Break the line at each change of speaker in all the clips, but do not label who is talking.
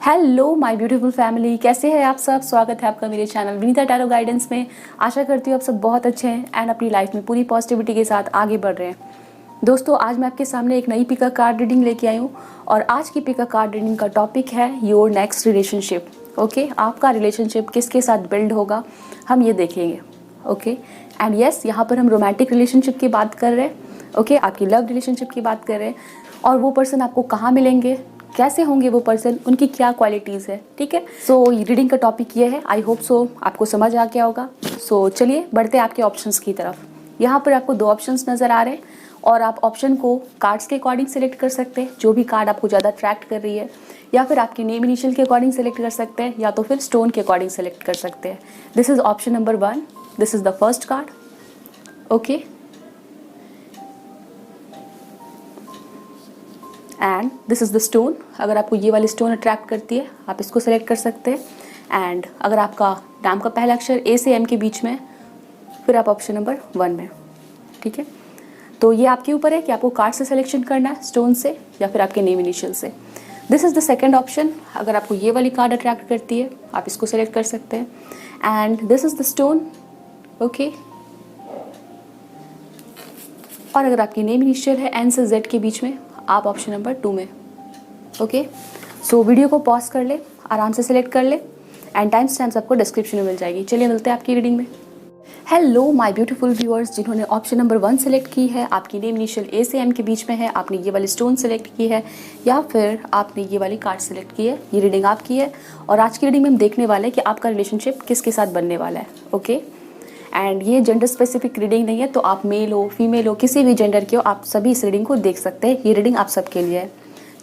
Hello my beautiful family, कैसे हैं आप सब। स्वागत है आपका मेरे चैनल विनीता टैरो गाइडेंस में। आशा करती हूँ आप सब बहुत अच्छे हैं एंड अपनी लाइफ में पूरी पॉजिटिविटी के साथ आगे बढ़ रहे हैं। दोस्तों, आज मैं आपके सामने एक नई पिका कार्ड रीडिंग लेके आई हूँ और आज की पिका कार्ड रीडिंग का टॉपिक है योर नेक्स्ट रिलेशनशिप। ओके, आपका रिलेशनशिप किसके साथ बिल्ड होगा हम ये देखेंगे। ओके एंड यस, यहाँ पर हम रोमांटिक रिलेशनशिप की बात कर रहे हैं। ओके, आपकी लव रिलेशनशिप की बात कर रहे हैं और वो पर्सन आपको कहाँ मिलेंगे, कैसे होंगे वो पर्सन, उनकी क्या क्वालिटीज़ है। ठीक है, सो रीडिंग का टॉपिक ये है। आई होप सो आपको समझ आ गया होगा। सो चलिए बढ़ते हैं आपके ऑप्शंस की तरफ। यहाँ पर आपको दो ऑप्शंस नज़र आ रहे हैं और आप ऑप्शन को कार्ड्स के अकॉर्डिंग सेलेक्ट कर सकते हैं, जो भी कार्ड आपको ज़्यादा अट्रैक्ट कर रही है, या फिर आपके नेम इनिशियल के अकॉर्डिंग सेलेक्ट कर सकते हैं, या तो फिर स्टोन के अकॉर्डिंग सेलेक्ट कर सकते हैं। This is option number 1, this is the first card. Okay, and this is the stone. अगर आपको ये वाली स्टोन अट्रैक्ट करती है आप इसको सेलेक्ट कर सकते हैं। एंड अगर आपका नाम का पहला अक्षर ए से एम के बीच में, फिर आप ऑप्शन नंबर 1 में। ठीक है, तो ये आपके ऊपर है कि आपको कार्ड से सिलेक्शन करना है, स्टोन से या फिर आपके नेम इनिशियल से। This is the second option. अगर आपको ये वाली कार्ड अट्रैक्ट करती है आप इसको सेलेक्ट कर सकते हैं। And this is the stone. Okay, और अगर आपकी नेम इनिशियल है एन से जेड के बीच में, आप ऑप्शन नंबर 2 में। ओके, सो वीडियो को पॉज कर ले, आराम से सिलेक्ट कर ले एंड टाइम स्टैम्प्स आपको डिस्क्रिप्शन में मिल जाएगी। चलिए मिलते हैं आपकी रीडिंग में। हेलो माय ब्यूटीफुल व्यूअर्स, जिन्होंने ऑप्शन नंबर 1 सेलेक्ट की है, आपकी नेम इनिशियल ए से एम के बीच में है, आपने ये वाली स्टोन सेलेक्ट की है या फिर आपने ये वाली कार्ड सेलेक्ट की है, ये रीडिंग आपकी है। और आज की रीडिंग में हम देखने वाले हैं कि आपका रिलेशनशिप किसके साथ बनने वाला है। ओके, एंड ये जेंडर स्पेसिफिक रीडिंग नहीं है, तो आप मेल हो फीमेल हो किसी भी जेंडर के हो, आप सभी इस रीडिंग को देख सकते हैं। ये रीडिंग आप सबके लिए है।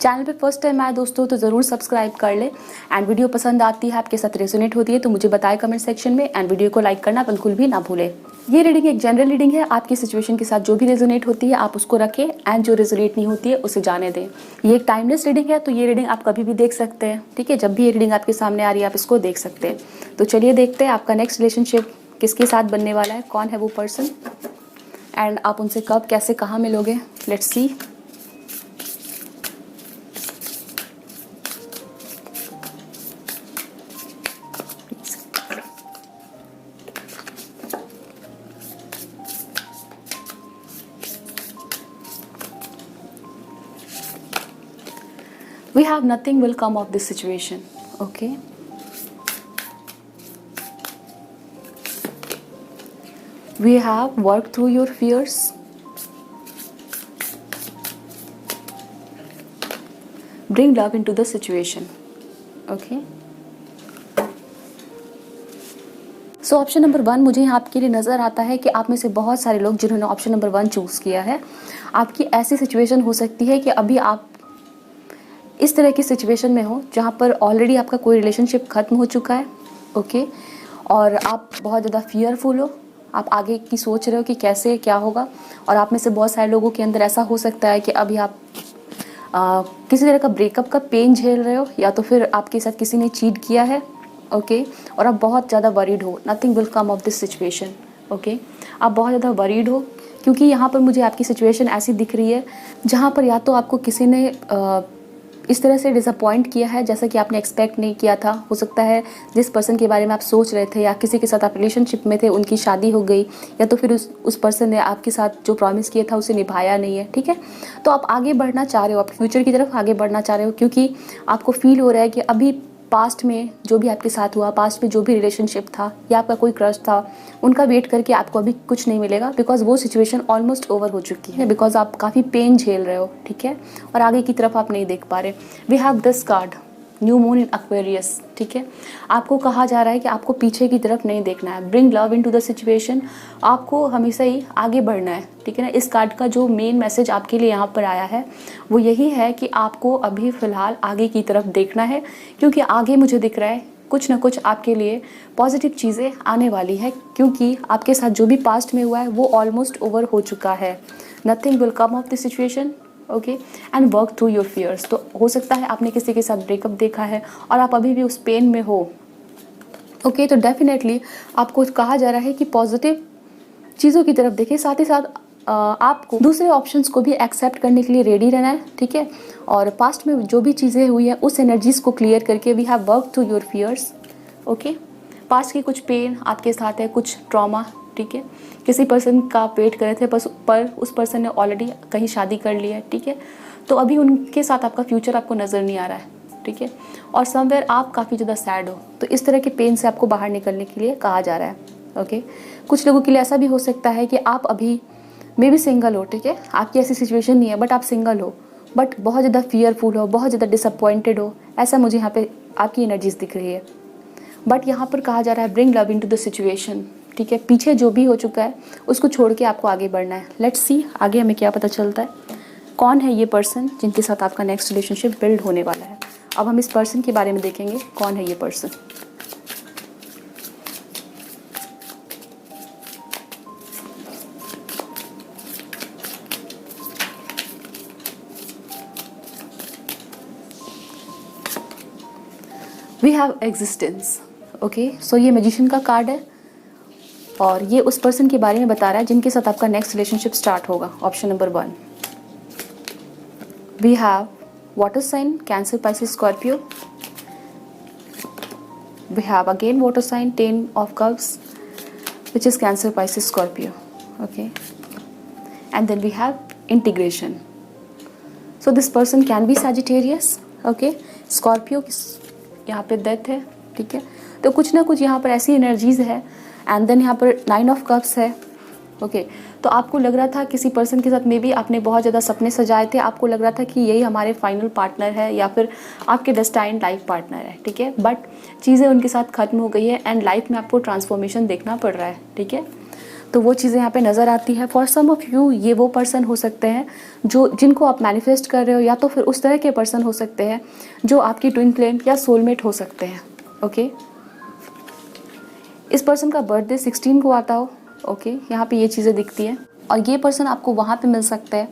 चैनल पे फर्स्ट टाइम आए दोस्तों तो ज़रूर सब्सक्राइब कर ले एंड वीडियो पसंद आती है, आपके साथ रेजोनेट होती है तो मुझे बताएं कमेंट सेक्शन में एंड वीडियो को लाइक करना बिल्कुल भी ना भूलें। ये रीडिंग एक जनरल रीडिंग है, आपकी सिचुएशन के साथ जो भी रेजोनेट होती है आप उसको रखें एंड जो रेजोनेट नहीं होती है उसे जाने दें। ये एक टाइमलेस रीडिंग है, तो ये रीडिंग आप कभी भी देख सकते हैं। ठीक है, जब भी ये रीडिंग आपके सामने आ रही है आप इसको देख सकते हैं। तो चलिए देखते हैं आपका नेक्स्ट रिलेशनशिप किसके साथ बनने वाला है, कौन है वो पर्सन एंड आप उनसे कब कैसे कहाँ मिलोगे। Let's see. We have nothing will come of this situation. Okay, we have worked through your fears, bring love into the situation. Okay, so option number 1 मुझे यहाँ आपके लिए नज़र आता है कि आप में से बहुत सारे लोग जिन्होंने ऑप्शन नंबर 1 चूज़ किया है, आपकी ऐसी सिचुएशन हो सकती है कि अभी आप इस तरह की सिचुएशन में हो जहाँ पर ऑलरेडी आपका कोई रिलेशनशिप ख़त्म हो चुका है। ओके, और आप बहुत ज़्यादा फियरफुल हो, आप आगे की सोच रहे हो कि कैसे क्या होगा। और आप में से बहुत सारे लोगों के अंदर ऐसा हो सकता है कि अभी आप किसी तरह का ब्रेकअप का पेन झेल रहे हो, या तो फिर आपके साथ किसी ने चीट किया है। ओके, और आप बहुत ज़्यादा वरीड हो। Nothing will come of this situation. Okay, आप बहुत ज़्यादा वरीड हो क्योंकि यहाँ पर मुझे आपकी सिचुएशन ऐसी दिख रही है जहाँ पर या तो आपको किसी ने इस तरह से डिसअपॉइंट किया है जैसा कि आपने एक्सपेक्ट नहीं किया था। हो सकता है जिस पर्सन के बारे में आप सोच रहे थे या किसी के साथ आप रिलेशनशिप में थे उनकी शादी हो गई, या तो फिर उस पर्सन ने आपके साथ जो प्रॉमिस किया था उसे निभाया नहीं है। ठीक है, तो आप आगे बढ़ना चाह रहे हो, आप फ्यूचर की तरफ आगे बढ़ना चाह रहे हो क्योंकि आपको फील हो रहा है कि अभी पास्ट में जो भी आपके साथ हुआ, पास्ट में जो भी रिलेशनशिप था या आपका कोई क्रश था, उनका वेट करके आपको अभी कुछ नहीं मिलेगा बिकॉज वो सिचुएशन ऑलमोस्ट ओवर हो चुकी है, बिकॉज आप काफ़ी पेन झेल रहे हो। ठीक है, और आगे की तरफ आप नहीं देख पा रहे। We have this card, new moon in Aquarius. ठीक है, आपको कहा जा रहा है कि आपको पीछे की तरफ नहीं देखना है। Bring love into the situation, आपको हमेशा ही आगे बढ़ना है। ठीक है ना, इस कार्ड का जो मेन मैसेज आपके लिए यहाँ पर आया है वो यही है कि आपको अभी फ़िलहाल आगे की तरफ देखना है, क्योंकि आगे मुझे दिख रहा है कुछ ना कुछ आपके लिए पॉजिटिव चीज़ें आने वाली है, क्योंकि आपके साथ जो भी पास्ट में हुआ है वो ऑलमोस्ट ओवर हो चुका है। Nothing will come of this situation. Okay, and work through your fears. तो हो सकता है आपने किसी के साथ ब्रेकअप देखा है और आप अभी भी उस पेन में हो। तो डेफिनेटली आपको कहा जा रहा है कि पॉजिटिव चीज़ों की तरफ देखें, साथ ही साथ आपको दूसरे ऑप्शंस को भी एक्सेप्ट करने के लिए रेडी रहना है, ठीक है। और पास्ट में जो भी चीज़ें हुई हैं उस एनर्जीज को क्लियर करके we have work to your fears, okay. Past की कुछ पेन आपके साथ है, कुछ ट्रॉमा, ठीक है। किसी पर्सन का वेट कर रहे थे पर उस पर्सन ने ऑलरेडी कहीं शादी कर ली है, ठीक है। तो अभी उनके साथ आपका फ्यूचर आपको नज़र नहीं आ रहा है, ठीक है। और समवेयर आप काफ़ी ज़्यादा सैड हो, तो इस तरह के पेन से आपको बाहर निकलने के लिए कहा जा रहा है, ओके। कुछ लोगों के लिए ऐसा भी हो सकता है कि आप अभी मे भी सिंगल हो, ठीक है। आपकी ऐसी सिचुएशन नहीं है बट आप सिंगल हो, बट बहुत ज़्यादा फियरफुल हो, बहुत ज़्यादा डिसअपॉइंटेड हो, ऐसा मुझे यहाँ पे आपकी एनर्जीज दिख रही है। बट यहाँ पर कहा जा रहा है bring love into the situation, ठीक है। पीछे जो भी हो चुका है उसको छोड़ के आपको आगे बढ़ना है। लेट्स सी आगे हमें क्या पता चलता है, कौन है ये पर्सन जिनके साथ आपका नेक्स्ट रिलेशनशिप बिल्ड होने वाला है। अब हम इस पर्सन के बारे में देखेंगे, कौन है ये person. We have existence, okay. So ये मैजिशियन का कार्ड है और ये उस पर्सन के बारे में बता रहा है जिनके साथ आपका नेक्स्ट रिलेशनशिप स्टार्ट होगा। Option number 1 we have water sign Cancer Pisces Scorpio. We have again water sign 10 of cups which is cancer pisces scorpio, okay. And then we have integration, so this person can be Sagittarius, okay. Scorpio यहाँ पे death है, ठीक है। तो कुछ ना कुछ यहाँ पर ऐसी एनर्जीज है। एंड देन यहाँ पर 9 of cups है, ओके। तो आपको लग रहा था किसी पर्सन के साथ में भी आपने बहुत ज़्यादा सपने सजाए थे, आपको लग रहा था कि यही हमारे फाइनल पार्टनर है या फिर आपके डेस्टाइन्ड लाइफ पार्टनर है, ठीक है। बट चीज़ें उनके साथ ख़त्म हो गई है एंड लाइफ में आपको ट्रांसफॉर्मेशन देखना पड़ रहा है, ठीक है। तो वो चीज़ें यहाँ पे नज़र आती है। फॉर सम ऑफ यू ये वो पर्सन हो सकते हैं जिनको आप मैनिफेस्ट कर रहे हो, या तो फिर उस तरह के पर्सन हो सकते हैं जो आपकी ट्विन फ्लेम या सोलमेट हो सकते हैं, ओके। इस पर्सन का बर्थडे 16 को आता हो, ओके। यहाँ पे ये चीज़ें दिखती हैं। और ये पर्सन आपको वहाँ पे मिल सकता है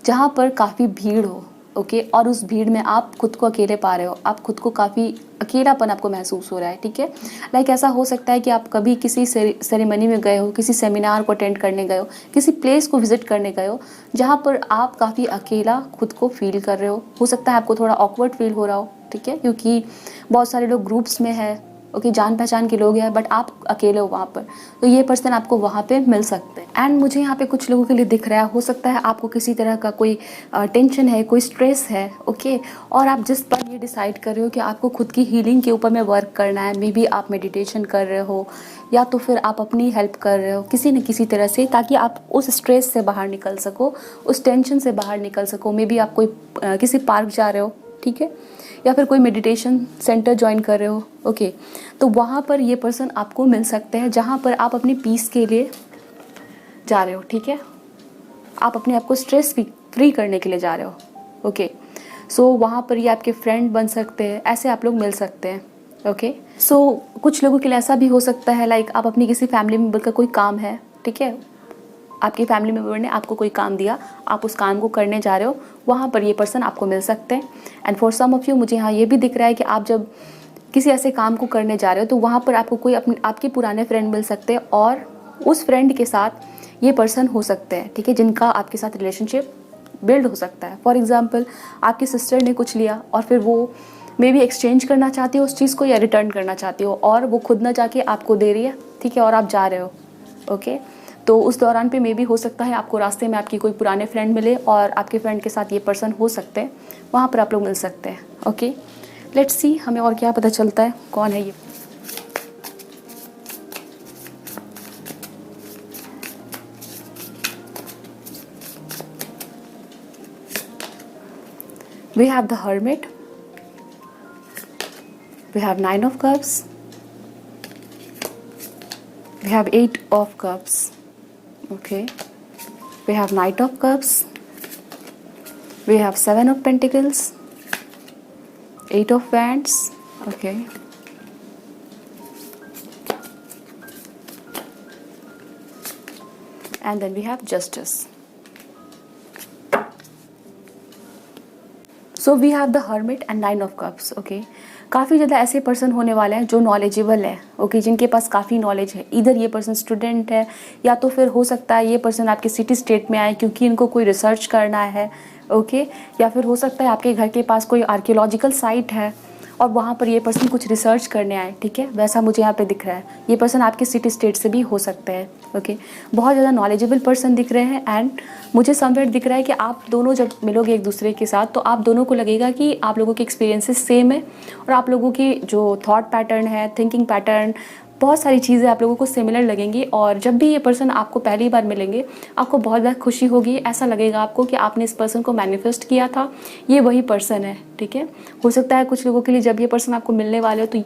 जहाँ पर काफ़ी भीड़ हो, ओके। और उस भीड़ में आप खुद को अकेले पा रहे हो, आप खुद को काफ़ी अकेलापन आपको महसूस हो रहा है, ठीक है। लाइक ऐसा हो सकता है कि आप कभी किसी सेरेमनी में गए हो, किसी सेमिनार को अटेंड करने गए हो, किसी प्लेस को विजिट करने गए हो जहाँ पर आप काफ़ी अकेला खुद को फील कर रहे हो सकता है आपको थोड़ा ऑकवर्ड फील हो रहा हो, ठीक है। क्योंकि बहुत सारे लोग ग्रुप्स में है, ओके, जान पहचान के लोग हैं, बट आप अकेले हो वहाँ पर, तो ये पर्सन आपको वहाँ पे मिल सकते हैं। एंड मुझे यहाँ पे कुछ लोगों के लिए दिख रहा है, हो सकता है आपको किसी तरह का कोई टेंशन है, कोई स्ट्रेस है, ओके। और आप जिस पर ये डिसाइड कर रहे हो कि आपको खुद की हीलिंग के ऊपर में वर्क करना है, मे बी आप मेडिटेशन कर रहे हो या तो फिर आप अपनी हेल्प कर रहे हो किसी न किसी तरह से, ताकि आप उस स्ट्रेस से बाहर निकल सको, उस टेंशन से बाहर निकल सको। मे बी आप कोई किसी पार्क जा रहे हो, ठीक है, या फिर कोई मेडिटेशन सेंटर ज्वाइन कर रहे हो, ओके। तो वहाँ पर ये पर्सन आपको मिल सकते हैं जहाँ पर आप अपनी पीस के लिए जा रहे हो, ठीक है। आप अपने आप को स्ट्रेस फ्री करने के लिए जा रहे हो, ओके। सो वहाँ पर ये आपके फ्रेंड बन सकते हैं, ऐसे आप लोग मिल सकते हैं, ओके। सो कुछ लोगों के लिए ऐसा भी हो सकता है लाइक आप अपनी किसी फैमिली मेम्बर का कोई काम है, ठीक है, आपकी फैमिली मेम्बर ने आपको कोई काम दिया, आप उस काम को करने जा रहे हो, वहाँ पर ये पर्सन आपको मिल सकते हैं। And for some of you मुझे यहाँ ये भी दिख रहा है कि आप जब किसी ऐसे काम को करने जा रहे हो तो वहाँ पर आपको कोई आपके पुराने फ्रेंड मिल सकते हैं और उस फ्रेंड के साथ ये पर्सन हो सकते हैं, ठीक है, जिनका आपके साथ रिलेशनशिप बिल्ड हो सकता है। फॉर एग्जाम्पल आपकी सिस्टर ने कुछ लिया और फिर वो मे बी एक्सचेंज करना चाहती हो उस चीज़ को या रिटर्न करना चाहती हो, और वो खुद ना जाके आपको दे रही है, ठीक है, और आप जा रहे हो, ओके। तो उस दौरान पे मे भी हो सकता है आपको रास्ते में आपकी कोई पुराने फ्रेंड मिले और आपके फ्रेंड के साथ ये पर्सन हो सकते हैं, वहाँ पर आप लोग मिल सकते हैं, ओके। लेट्स सी हमें और क्या पता चलता है, कौन है ये। We have the Hermit, we have 9 of Cups, we have 8 of Cups, okay, we have Knight of Cups, we have 7 of Pentacles, 8 of Wands, okay, and then we have Justice. So we have the Hermit and 9 of cups. Okay, काफ़ी ज़्यादा ऐसे person होने वाले हैं जो knowledgeable है। Okay, जिनके पास काफ़ी नॉलेज है। इधर ये पर्सन स्टूडेंट है, या तो फिर हो सकता है ये पर्सन आपके सिटी स्टेट में आए क्योंकि इनको कोई रिसर्च करना है। ओके, या फिर हो सकता है आपके घर के पास कोई आर्कियोलॉजिकल साइट है और वहाँ पर ये पर्सन कुछ रिसर्च करने आए। ठीक है, वैसा मुझे यहाँ पे दिख रहा है। ये पर्सन आपके सिटी स्टेट से भी हो सकते हैं। ओके, बहुत ज़्यादा नॉलेजेबल पर्सन दिख रहे हैं। एंड मुझे समवेयर दिख रहा है कि आप दोनों जब मिलोगे एक दूसरे के साथ तो आप दोनों को लगेगा कि आप लोगों के एक्सपीरियंसेस सेम है और आप लोगों की जो थॉट पैटर्न है, थिंकिंग पैटर्न, बहुत सारी चीज़ें आप लोगों को सिमिलर लगेंगी। और जब भी ये पर्सन आपको पहली बार मिलेंगे आपको बहुत ज़्यादा खुशी होगी। ऐसा लगेगा आपको कि आपने इस पर्सन को मैनिफेस्ट किया था, ये वही पर्सन है। ठीक है, हो सकता है कुछ लोगों के लिए जब ये पर्सन आपको मिलने वाले हो तो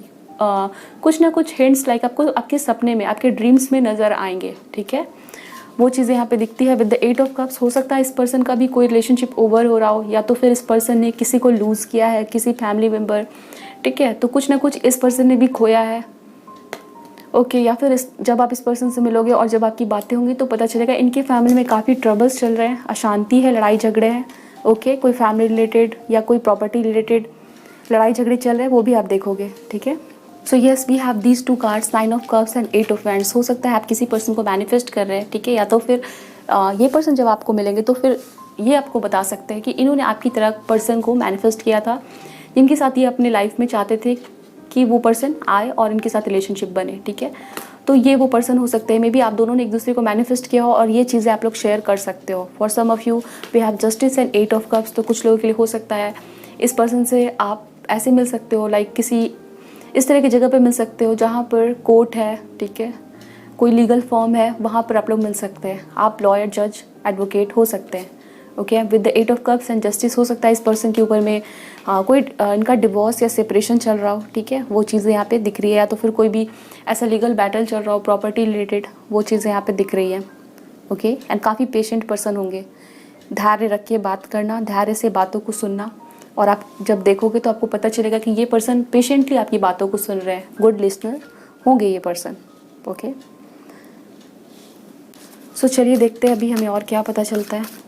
कुछ ना कुछ हिंट्स लाइक आपको आपके सपने में, आपके ड्रीम्स में नज़र आएंगे। ठीक है, वो चीज़ें यहाँ पे दिखती है। विद द 8 ऑफ कप्स हो सकता है इस पर्सन का भी कोई रिलेशनशिप ओवर हो रहा हो, या तो फिर इस पर्सन ने किसी को लूज़ किया है, किसी फैमिली मेम्बर। ठीक है, तो कुछ ना कुछ इस पर्सन ने भी खोया है। ओके, या फिर जब आप इस पर्सन से मिलोगे और जब आपकी बातें होंगी तो पता चलेगा इनके फैमिली में काफ़ी ट्रबल्स चल रहे हैं, अशांति है, लड़ाई झगड़े हैं। ओके, कोई फैमिली रिलेटेड या कोई प्रॉपर्टी रिलेटेड लड़ाई झगड़े चल रहे हैं, वो भी आप देखोगे। ठीक है, so yes we have these 2 cards, 9 of cups and 8 of wands. हो सकता है आप किसी पर्सन को मैनिफेस्ट कर रहे हैं। ठीक है, या तो फिर ये पर्सन जब आपको मिलेंगे तो फिर ये आपको बता सकते हैं कि इन्होंने आपकी तरह पर्सन को मैनिफेस्ट किया था, जिनके साथ ये अपनी लाइफ में चाहते थे कि वो पर्सन आए और इनके साथ रिलेशनशिप बने। ठीक है, तो ये वो पर्सन हो सकते हैं। मे बी आप दोनों ने एक दूसरे को मैनिफेस्ट किया हो और ये चीज़ें आप लोग शेयर कर सकते हो। For some of you we have Justice and 8 of cups. तो कुछ लोगों के लिए हो सकता है इस पर्सन से आप ऐसे मिल सकते हो, लाइक किसी इस तरह की जगह पे मिल सकते हो जहाँ पर कोर्ट है। ठीक है, कोई लीगल फॉर्म है, वहाँ पर आप लोग मिल सकते हैं। आप लॉयर, जज, एडवोकेट हो सकते हैं। Okay, with the 8 of cups and justice हो सकता है इस पर्सन के ऊपर में कोई इनका डिवोर्स या सेपरेशन चल रहा हो। ठीक है, वो चीज़ें यहाँ पे दिख रही है, या तो फिर कोई भी ऐसा लीगल बैटल चल रहा हो प्रॉपर्टी रिलेटेड, वो चीज़ें यहाँ पे दिख रही है। ओके, एंड काफ़ी पेशेंट पर्सन होंगे। धैर्य रख के बात करना, धैर्य से बातों को सुनना, और आप जब देखोगे तो आपको पता चलेगा कि ये पर्सन पेशेंटली आपकी बातों को सुन रहे हैं। गुड लिसनर होंगे ये पर्सन। ओके, सो चलिए देखते हैं अभी हमें और क्या पता चलता है।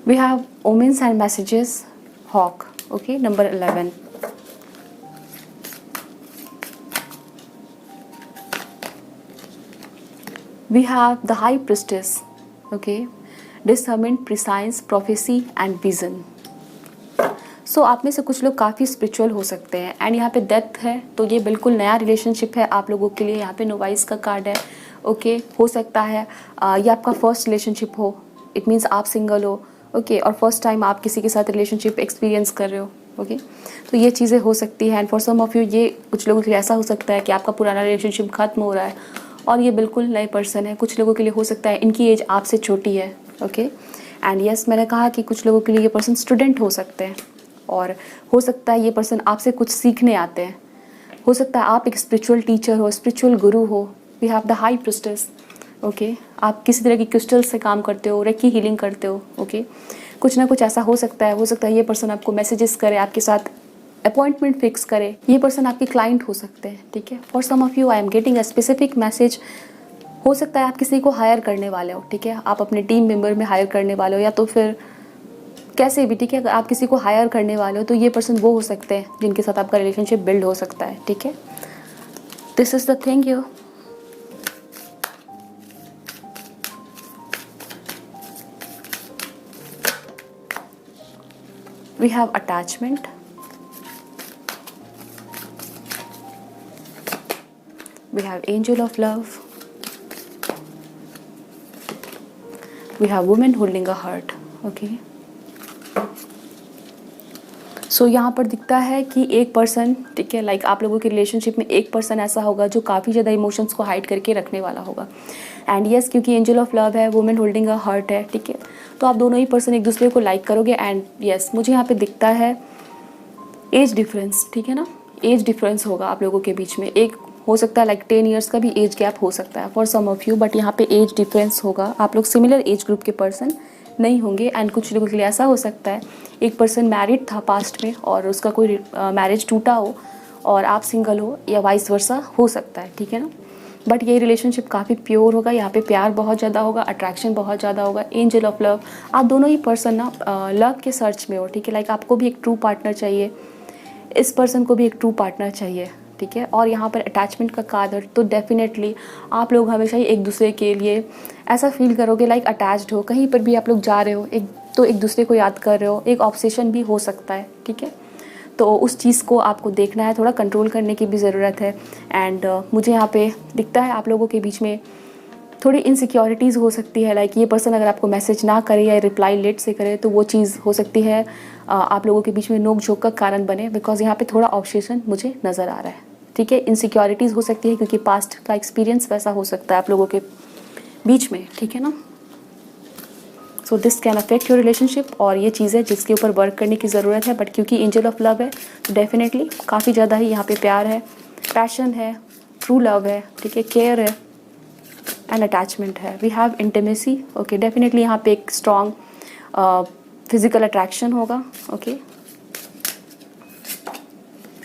We have omens and messages, hawk. Okay, number 11. We have the high priestess. Okay, discernment, prescience, prophecy and vision. सो आप में से कुछ लोग काफ़ी स्पिरिचुअल हो सकते हैं। एंड यहाँ पे डेथ है तो ये बिल्कुल नया रिलेशनशिप है आप लोगों के लिए। यहाँ पे नोवाइस का कार्ड है। ओके, हो सकता है ये आपका फर्स्ट रिलेशनशिप हो, इट मीन्स आप सिंगल हो। ओके, और फर्स्ट टाइम आप किसी के साथ रिलेशनशिप एक्सपीरियंस कर रहे हो। ओके, तो ये चीज़ें हो सकती हैं। And for some of you ये कुछ लोगों के लिए ऐसा हो सकता है कि आपका पुराना रिलेशनशिप खत्म हो रहा है और ये बिल्कुल नए पर्सन है। कुछ लोगों के लिए हो सकता है इनकी एज आपसे छोटी है। ओके, एंड यस मैंने कहा कि कुछ लोगों के लिए ये पर्सन स्टूडेंट हो सकते हैं, और हो सकता है ये पर्सन आपसे कुछ सीखने आते हैं। हो सकता है आप एक स्पिरिचुअल टीचर हो, स्पिरिचुअल गुरु हो। We have the High Priestess. Okay, आप किसी तरह की क्रिस्टल से काम करते हो, रेकी हीलिंग करते हो। ओके, कुछ ना कुछ ऐसा हो सकता है। हो सकता है ये पर्सन आपको मैसेजेस करे, आपके साथ अपॉइंटमेंट फिक्स करे। ये पर्सन आपके क्लाइंट हो सकते हैं। ठीक है, for some of you I am getting a specific message. हो सकता है आप किसी को हायर करने वाले हो। ठीक है, आप अपने टीम मेंबर में हायर करने वाले हो, या तो फिर कैसे भी। ठीक है, अगर आप किसी को हायर करने वाले हो तो ये पर्सन वो हो सकते हैं जिनके साथ आपका रिलेशनशिप बिल्ड हो सकता है। ठीक है, this is the thing you. We have attachment. We have angel of love. We have woman holding a heart. Okay. सो यहाँ पर दिखता है कि एक पर्सन, ठीक है, लाइक आप लोगों के रिलेशनशिप में एक पर्सन ऐसा होगा जो काफ़ी ज़्यादा इमोशंस को हाइड करके रखने वाला होगा। एंड यस, क्योंकि एंजल ऑफ लव है, वुमेन होल्डिंग अ हार्ट है। ठीक है, तो आप दोनों ही पर्सन एक दूसरे को लाइक करोगे। एंड यस, मुझे यहाँ पे दिखता है एज डिफरेंस। ठीक है ना, एज डिफरेंस होगा आप लोगों के बीच में। एक हो सकता है लाइक 10 ईयर्स का भी एज गैप हो सकता है for some of you, but यहाँ पे एज डिफरेंस होगा। आप लोग सिमिलर एज ग्रुप के पर्सन नहीं होंगे। एंड कुछ लोगों के लिए ऐसा हो सकता है एक पर्सन मैरिड था पास्ट में और उसका कोई मैरिज टूटा हो और आप सिंगल हो, या वाइस वर्सा हो सकता है। ठीक है ना, बट ये रिलेशनशिप काफ़ी प्योर होगा, यहाँ पे प्यार बहुत ज़्यादा होगा, अट्रैक्शन बहुत ज़्यादा होगा, एंजल ऑफ लव। आप दोनों ही पर्सन ना लव के सर्च में हो, ठीक है। लाइक आपको भी एक ट्रू पार्टनर चाहिए, इस पर्सन को भी एक ट्रू पार्टनर चाहिए, ठीक है। और यहाँ पर अटैचमेंट का कार्ड है, तो डेफिनेटली आप लोग हमेशा ही एक दूसरे के लिए ऐसा फील करोगे लाइक अटैच्ड हो। कहीं पर भी आप लोग जा रहे हो एक दूसरे को याद कर रहे हो, एक ऑब्सेशन भी हो सकता है, ठीक है। तो उस चीज़ को आपको देखना है, थोड़ा कंट्रोल करने की भी ज़रूरत है। एंड मुझे यहाँ पे दिखता है आप लोगों के बीच में थोड़ी इनसिक्योरिटीज़ हो सकती है। लाइक ये पर्सन अगर आपको मैसेज ना करे या रिप्लाई लेट से करे तो वो चीज़ हो सकती है आप लोगों के बीच में नोक झोंक का कारण बने, बिकॉज यहाँ पे थोड़ा ऑब्सेशन मुझे नज़र आ रहा है, ठीक है। इनसिक्योरिटीज़ हो सकती है क्योंकि पास्ट का एक्सपीरियंस वैसा हो सकता है आप लोगों के बीच में, ठीक है ना। So this can affect your relationship, और ये चीज़ है जिसके ऊपर वर्क करने की ज़रूरत है। बट क्योंकि एंजल ऑफ लव है तो डेफिनेटली काफ़ी ज़्यादा ही यहाँ पे प्यार है, पैशन है, ट्रू लव है, ठीक है, केयर है एंड अटैचमेंट है। We have intimacy, okay. Definitely यहाँ पे एक स्ट्रॉन्ग फिजिकल अट्रैक्शन होगा, okay.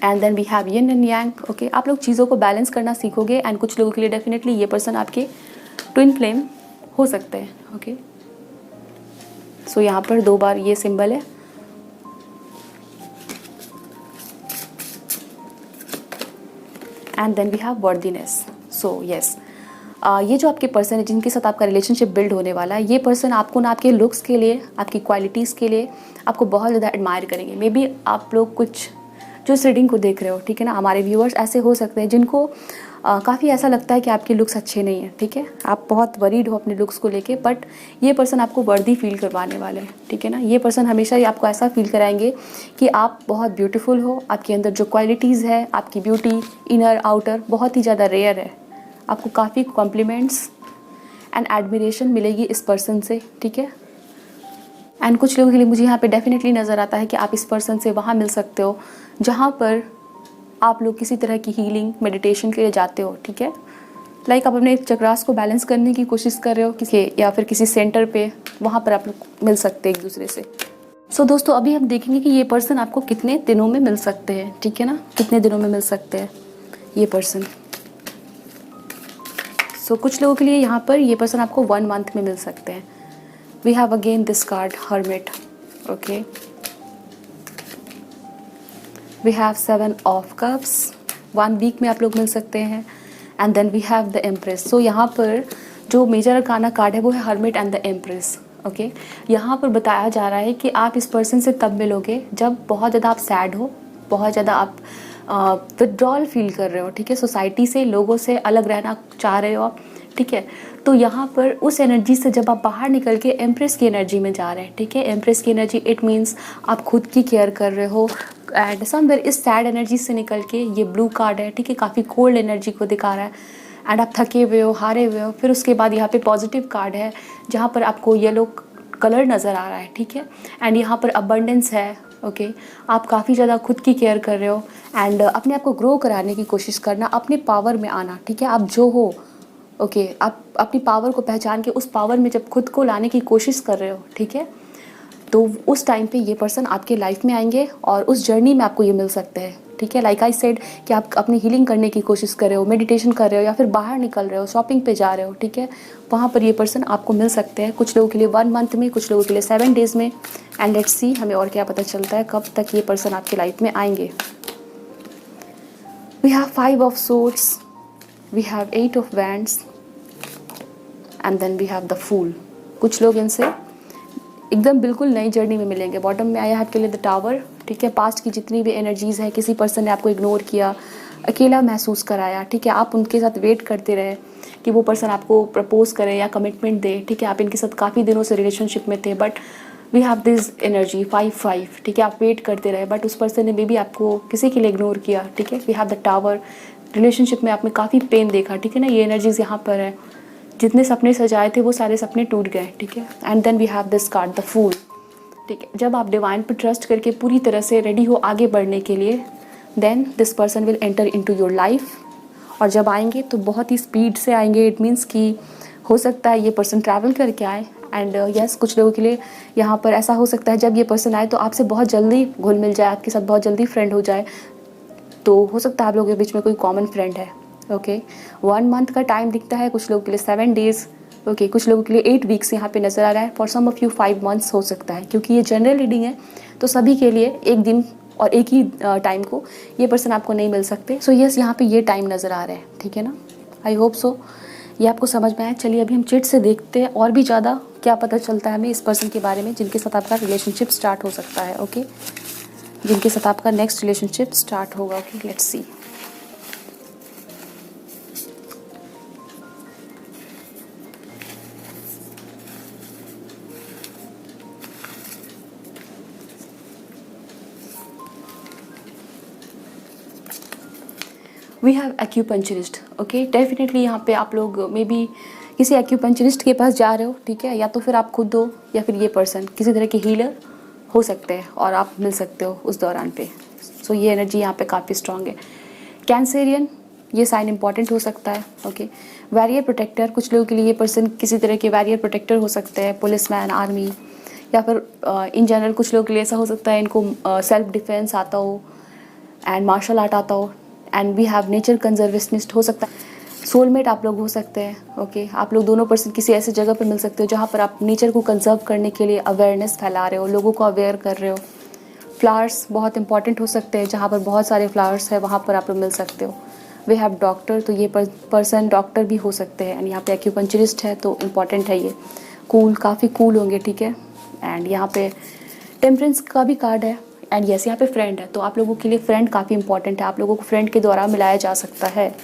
And then we have yin and yang, okay. आप लोग चीज़ों को बैलेंस करना सीखोगे, एंड कुछ लोगों के लिए डेफिनेटली ये पर्सन आपके ट्विन फ्लेम हो सकते हैं, ओके। सो यहाँ पर 2 बार ये सिंबल है, and then we have worthiness. So yes, ये जो आपके पर्सन है जिनके साथ आपका रिलेशनशिप बिल्ड होने वाला है, ये पर्सन आपको ना आपके लुक्स के लिए, आपकी क्वालिटीज़ के लिए आपको बहुत ज़्यादा एडमायर करेंगे। मे बी आप लोग कुछ जो इस रीडिंग को देख रहे हो, ठीक है ना, हमारे व्यूअर्स ऐसे हो सकते हैं जिनको काफ़ी ऐसा लगता है कि आपके लुक्स अच्छे नहीं हैं, ठीक है। आप बहुत वरीड हो अपने लुक्स को लेके, बट ये पर्सन आपको वर्दी फील करवाने वाले हैं, ठीक है ना। ये पर्सन हमेशा ही आपको ऐसा फील कराएंगे कि आप बहुत ब्यूटीफुल हो, आपके अंदर जो क्वालिटीज़ है, आपकी ब्यूटी इनर आउटर बहुत ही ज़्यादा रेयर है। आपको काफ़ी कॉम्प्लीमेंट्स एंड एडमिरेशन मिलेगी इस पर्सन से, ठीक है। एंड कुछ लोगों के लिए मुझे यहाँ पे डेफिनेटली नज़र आता है कि आप इस पर्सन से वहाँ मिल सकते हो जहाँ पर आप लोग किसी तरह की हीलिंग मेडिटेशन के लिए जाते हो, ठीक है। लाइक आप अपने चक्रास को बैलेंस करने की कोशिश कर रहे हो किसी या फिर किसी सेंटर पे, वहाँ पर आप लोग मिल सकते हैं एक दूसरे से। सो दोस्तों, अभी हम देखेंगे कि ये पर्सन आपको कितने दिनों में मिल सकते हैं, ठीक है ना, कितने दिनों में मिल सकते हैं ये पर्सन। सो कुछ लोगों के लिए यहाँ पर ये पर्सन आपको 1 मंथ में मिल सकते हैं। We have again this card hermit, okay. We have 7 of cups, 1 week में आप लोग मिल सकते हैं। And then we have the empress. So यहाँ पर जो मेजर अरकाना कार्ड है वो है hermit and the empress, okay. यहाँ पर बताया जा रहा है कि आप इस पर्सन से तब मिलोगे जब बहुत ज़्यादा आप सैड हो, बहुत ज़्यादा आप विड्रॉल फील कर रहे हो, ठीक है। सोसाइटी से, लोगों से अलग रहना चाह रहे हो आप, ठीक है। तो यहाँ पर उस एनर्जी से जब आप बाहर निकल के एम्प्रेस की एनर्जी में जा रहे हैं, ठीक है। एम्प्रेस की एनर्जी इट मीन्स आप खुद की केयर कर रहे हो, एंड समवेयर इस सैड एनर्जी से निकल के ये ब्लू कार्ड है, ठीक है, काफ़ी कोल्ड एनर्जी को दिखा रहा है। एंड आप थके हुए हो, हारे हुए हो। फिर उसके बाद यहाँ पे पॉजिटिव कार्ड है जहाँ पर आपको येलो कलर नज़र आ रहा है, ठीक है। एंड यहाँ पर अबंडेंस है, ओके। आप काफ़ी ज़्यादा खुद की केयर कर रहे हो, एंड अपने आप को ग्रो कराने की कोशिश करना, अपने पावर में आना, ठीक है। आप जो हो, ओके, आप अपनी पावर को पहचान के उस पावर में जब खुद को लाने की कोशिश कर रहे हो, ठीक है, तो उस टाइम पे ये पर्सन आपके लाइफ में आएंगे और उस जर्नी में आपको ये मिल सकते हैं, ठीक है। लाइक आई सेड कि आप अपनी हीलिंग करने की कोशिश कर रहे हो, मेडिटेशन कर रहे हो, या फिर बाहर निकल रहे हो, शॉपिंग पे जा रहे हो, ठीक है, वहाँ पर ये पर्सन आपको मिल सकते हैं। कुछ लोगों के लिए 1 मंथ में, कुछ लोगों के लिए 7 डेज़ में। एंड लेट्स सी हमें और क्या पता चलता है कब तक ये पर्सन आपकी लाइफ में आएंगे। We have 5 of swords, we have 8 of wands, and then we have the Fool. कुछ लोग इनसे एकदम बिल्कुल नई जर्नी में मिलेंगे। बॉटम में आया है आपके लिए द टावर, ठीक है। पास्ट की जितनी भी एनर्जीज़ है, किसी पर्सन ने आपको इग्नोर किया, अकेला महसूस कराया, ठीक है, आप उनके साथ वेट करते रहे कि वो पर्सन आपको प्रपोज करे या कमिटमेंट दे, ठीक है। आप इनके साथ काफ़ी दिनों से रिलेशनशिप में थे, but we have this energy 5-5, ठीक है। आप वेट करते रहे, बट उस पर्सन ने मे बी आपको किसी के लिए इग्नोर किया, ठीक है। We have the Tower, relationship में आपने काफ़ी पेन देखा, ठीक है ना। ये एनर्जीज़ यहाँ पर है, जितने सपने सजाए थे वो सारे सपने टूट गए, ठीक है। And then we have this card the Fool, ठीक है। जब आप डिवाइन पर ट्रस्ट करके पूरी तरह से रेडी हो आगे बढ़ने के लिए, then this person will enter into your life. और जब आएंगे तो बहुत ही स्पीड से आएंगे। इट मीन्स कि हो सकता है ये पर्सन ट्रैवल करके आए। एंड यस, कुछ लोगों के लिए यहाँ पर ऐसा हो सकता है जब ये पर्सन आए तो आपसे बहुत जल्दी घुल मिल जाए, आपके साथ बहुत जल्दी फ्रेंड हो जाए। तो हो सकता है आप लोगों के बीच में कोई कॉमन फ्रेंड है, ओके 1 मंथ का टाइम दिखता है, कुछ लोगों के लिए 7 डेज़, ओके कुछ लोगों के लिए 8 वीक्स यहाँ पे नज़र आ रहा है। For some of you 5 months हो सकता है, क्योंकि ये जनरल रीडिंग है तो सभी के लिए एक दिन और एक ही टाइम को ये पर्सन आपको नहीं मिल सकते। सो यस, यहाँ पे ये टाइम नज़र आ रहा है, ठीक है ना। आई होप सो ये आपको समझ में आया। चलिए अभी हम चिट से देखते हैं और भी ज़्यादा क्या पता चलता है हमें इस पर्सन के बारे में जिनके साथ आपका रिलेशनशिप स्टार्ट हो सकता है। ओके जिनके साथ आपका नेक्स्ट रिलेशनशिप स्टार्ट होगा। Okay let's see. We have acupuncturist. Okay definitely यहाँ पे आप लोग मे बी किसी एक्यूपंचरिस्ट के पास जा रहे हो, ठीक है, या तो फिर आप खुद हो या फिर ये पर्सन किसी तरह के हीलर हो सकते हैं और आप मिल सकते हो उस दौरान पे। सो ये एनर्जी यहाँ पे काफ़ी स्ट्रांग है। कैंसेरियन, ये साइन इंपॉर्टेंट हो सकता है। ओके वैरियर प्रोटेक्टर, कुछ लोगों के लिए ये पर्सन किसी तरह के वैरियर प्रोटेक्टर हो सकते हैं, पुलिसमैन, आर्मी, या फिर इन जनरल कुछ लोगों के लिए ऐसा हो सकता है इनको सेल्फ डिफेंस आता हो एंड मार्शल आर्ट आता हो। And we have nature conservationist हो सकता है। सोलमेट आप लोग हो सकते हैं। ओके आप लोग दोनों पर्सन किसी ऐसी जगह पर मिल सकते हो जहाँ पर आप नेचर को कंजर्व करने के लिए अवेयरनेस फैला रहे हो, लोगों को अवेयर कर रहे हो। फ्लावर्स बहुत इंपॉर्टेंट हो सकते हैं, जहाँ पर बहुत सारे फ्लावर्स है वहाँ पर आप लोग मिल सकते हो। वी हैव डॉक्टर, तो ये पर्सन डॉक्टर भी हो सकते हैं। एंड यहाँ पे एक्यूपंचरिस्ट है तो इम्पॉर्टेंट है ये। कूल, काफ़ी कूल होंगे, ठीक है। एंड यहाँ पे टेम्परेंस का भी कार्ड है। एंड यस यहाँ पे फ्रेंड है, तो आप लोगों के लिए फ्रेंड काफ़ी इंपॉर्टेंट है, आप लोगों को फ्रेंड के द्वारा मिलाया जा सकता है।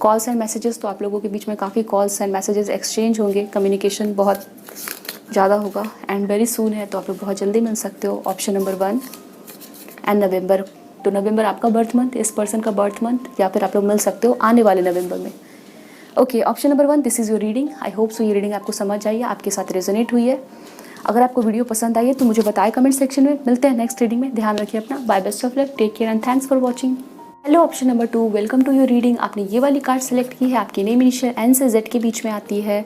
कॉल्स एंड मैसेजेस, तो आप लोगों के बीच में काफ़ी कॉल्स एंड मैसेजेस एक्सचेंज होंगे, कम्युनिकेशन बहुत ज़्यादा होगा। एंड वेरी सून है तो आप लोग बहुत जल्दी मिल सकते हो। Option number 1। एंड नवंबर, तो नवंबर आपका बर्थ मंथ, इस पर्सन का बर्थ मंथ, या फिर आप लोग मिल सकते हो आने वाले नवंबर में। Okay option number 1, this is your reading. I hope so ये रीडिंग आपको समझ आई है, आपके साथ रेजोनेट हुई है। अगर आपको वीडियो पसंद आई है तो मुझे बताएं कमेंट सेक्शन में। मिलते हैं नेक्स्ट रीडिंग में। ध्यान रखिए अपना। Bye, best of luck, take care and thanks for watching. Hello option number 2, welcome to your reading. आपने ये वाली कार्ड सेलेक्ट की है, आपकी नेम इनिशियल एन से जेड के बीच में आती है,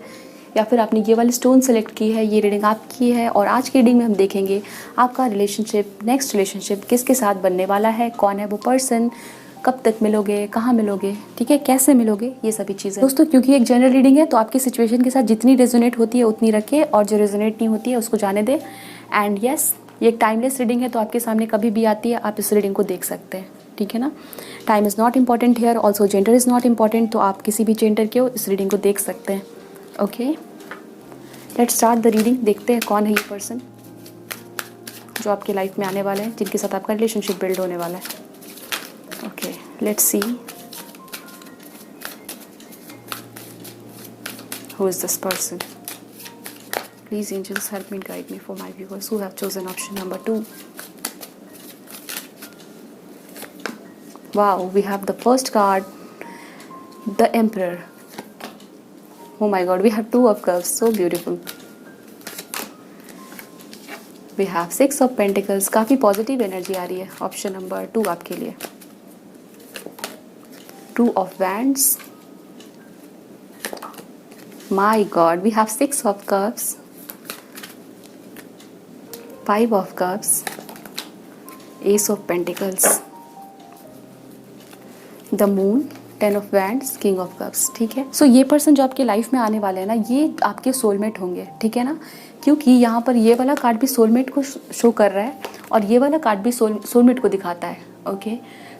या फिर आपने ये वाली स्टोन सेलेक्ट की है। ये रीडिंग आपकी है और आज की रीडिंग में हम देखेंगे आपका रिलेशनशिप, नेक्स्ट रिलेशनशिप किसके साथ बनने वाला है, कौन है वो पर्सन, कब तक मिलोगे, कहाँ मिलोगे, ठीक है, कैसे मिलोगे, ये सभी चीज़ें। दोस्तों क्योंकि एक जनरल रीडिंग है तो आपकी सिचुएशन के साथ जितनी रेजोनेट होती है उतनी रखें और जो रेजोनेट नहीं होती है उसको जाने दें। एंड यस ये एक टाइमलेस रीडिंग है तो आपके सामने कभी भी आती है, आप इस रीडिंग को देख सकते हैं, ठीक है ना। Time is not important hair, also gender is not important, तो आप किसी भी जेंडर के हो इस रीडिंग को देख सकते हैं। Okay let's start the reading. देखते हैं कौन है ये पर्सन जो आपके लाइफ में आने वाले हैं, जिनके साथ आपका रिलेशनशिप बिल्ड होने वाला है। Okay let's C who is this person. Please angels help me and guide me for my viewers who have chosen option number 2. Wow, we have the first card, the Emperor. Oh my god, we have 2 of cups, so beautiful. We have 6 of pentacles, काफ़ी positive energy आ रही है option number 2 आपके लिए। 2 of wands. My god, we have 6 of cups, 5 of cups, ace of pentacles, the moon, 10 of wands, king of cups, ठीक है। सो ये person जो आपके लाइफ में आने वाले हैं ना, ये आपके सोलमेट होंगे, ठीक है ना, क्योंकि यहाँ पर ये वाला कार्ड भी सोलमेट को शो कर रहा है और ये वाला कार्ड भी सोलमेट को दिखाता है। ओके